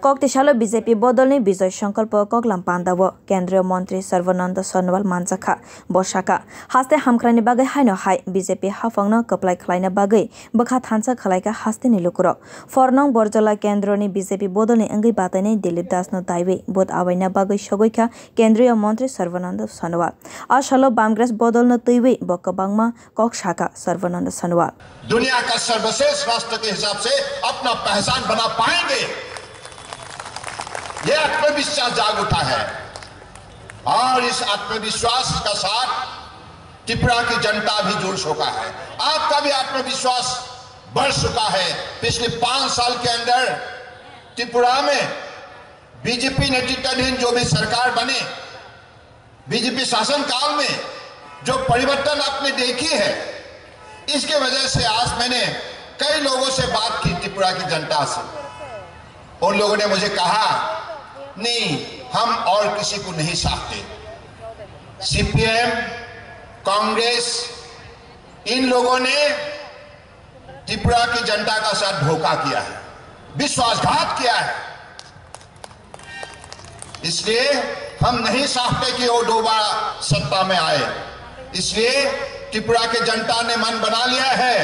कक्तिशालो BJP बदलनि विजय संकल्प कगलाम पान्दावो केंद्रीय मंत्री सर्बानंद सोनोवाल मानजाखा बसाका हास्ते हामख्रानि बागै हायनो हाय बीजेपी हाफांनो कप्लाय खलायना बागै बखा थानसा खलायका हास्ते निलुकुरो फरनंग बरजला केंद्रनि बीजेपी बदलनि अंगै बातैनि दिलीप दासनो दायवे बोध आवायना बागै सगैखा केंद्रीय मंत्री सर्बानंद सोनोवाल आशालो बामग्रेस बदलनो तैवे बकबांगमा कक्षाका सर्बानंद सोनोवाल दुनिया का सर्वश्रेष्ठ राष्ट्र के हिसाब से अपना पहचान बना पाएंगे, यह आत्मविश्वास जाग उठा है। और इस आत्मविश्वास का साथ त्रिपुरा की जनता भी जुड़ चुका है। आपका भी आत्मविश्वास बढ़ चुका है। पिछले 5 साल के अंदर त्रिपुरा में बीजेपी नेतृत्वाधीन जो भी सरकार बने, बीजेपी शासन काल में जो परिवर्तन आपने देखी है, इसके वजह से आज मैंने कई लोगों से बात की त्रिपुरा की जनता से। उन लोगों ने मुझे कहा नहीं, हम और किसी को नहीं चाहते। सीपीएम, कांग्रेस, इन लोगों ने त्रिपुरा की जनता का साथ धोखा किया है, विश्वासघात किया है। इसलिए हम नहीं चाहते कि वो दोबारा सत्ता में आए। इसलिए त्रिपुरा के जनता ने मन बना लिया है,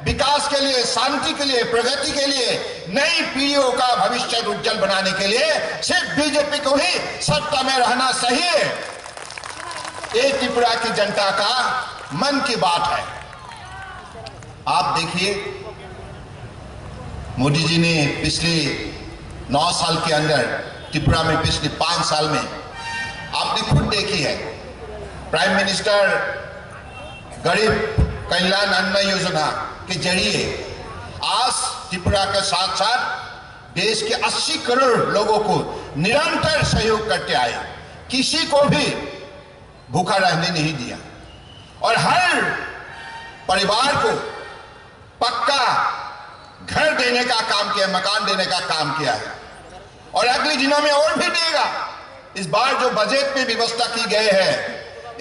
विकास के लिए, शांति के लिए, प्रगति के लिए, नई पीढ़ियों का भविष्य उज्जवल बनाने के लिए सिर्फ बीजेपी को ही सत्ता में रहना सही है। ये त्रिपुरा की जनता का मन की बात है। आप देखिए, मोदी जी ने पिछले 9 साल के अंदर त्रिपुरा में, पिछले 5 साल में आपने खुद देखी है, प्राइम मिनिस्टर गरीब कल्याण अन्न योजना के जरिए आज त्रिपुरा के साथ साथ देश के 80 करोड़ लोगों को निरंतर सहयोग करते आए। किसी को भी भूखा रहने नहीं दिया और हर परिवार को पक्का घर देने का काम किया, मकान देने का काम किया है और अगले दिनों में और भी देगा। इस बार जो बजट में व्यवस्था की गई है,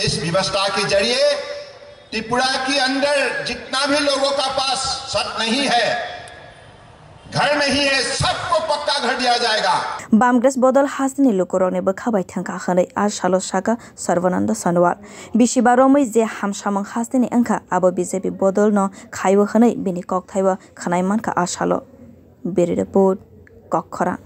इस व्यवस्था के जरिए त्रिपुरा के अंदर जितना भी लोगों का पास छत नहीं है, घर नहीं है, सबको पक्का घर दिया जाएगा। बामग्रेस बदल हास्तिनि लुकुरने बखाबाय थांखा खनै आशालो शाका सर्बानंद सोनोवाल बिशिबारोमै जे हामसामंग हास्तिनि अंखा आबो बीजेपी बदल न खाइबो खनै बिनि कक थाइबो खनाय मानखा आशालो बेरे रिपोर्ट कखरा।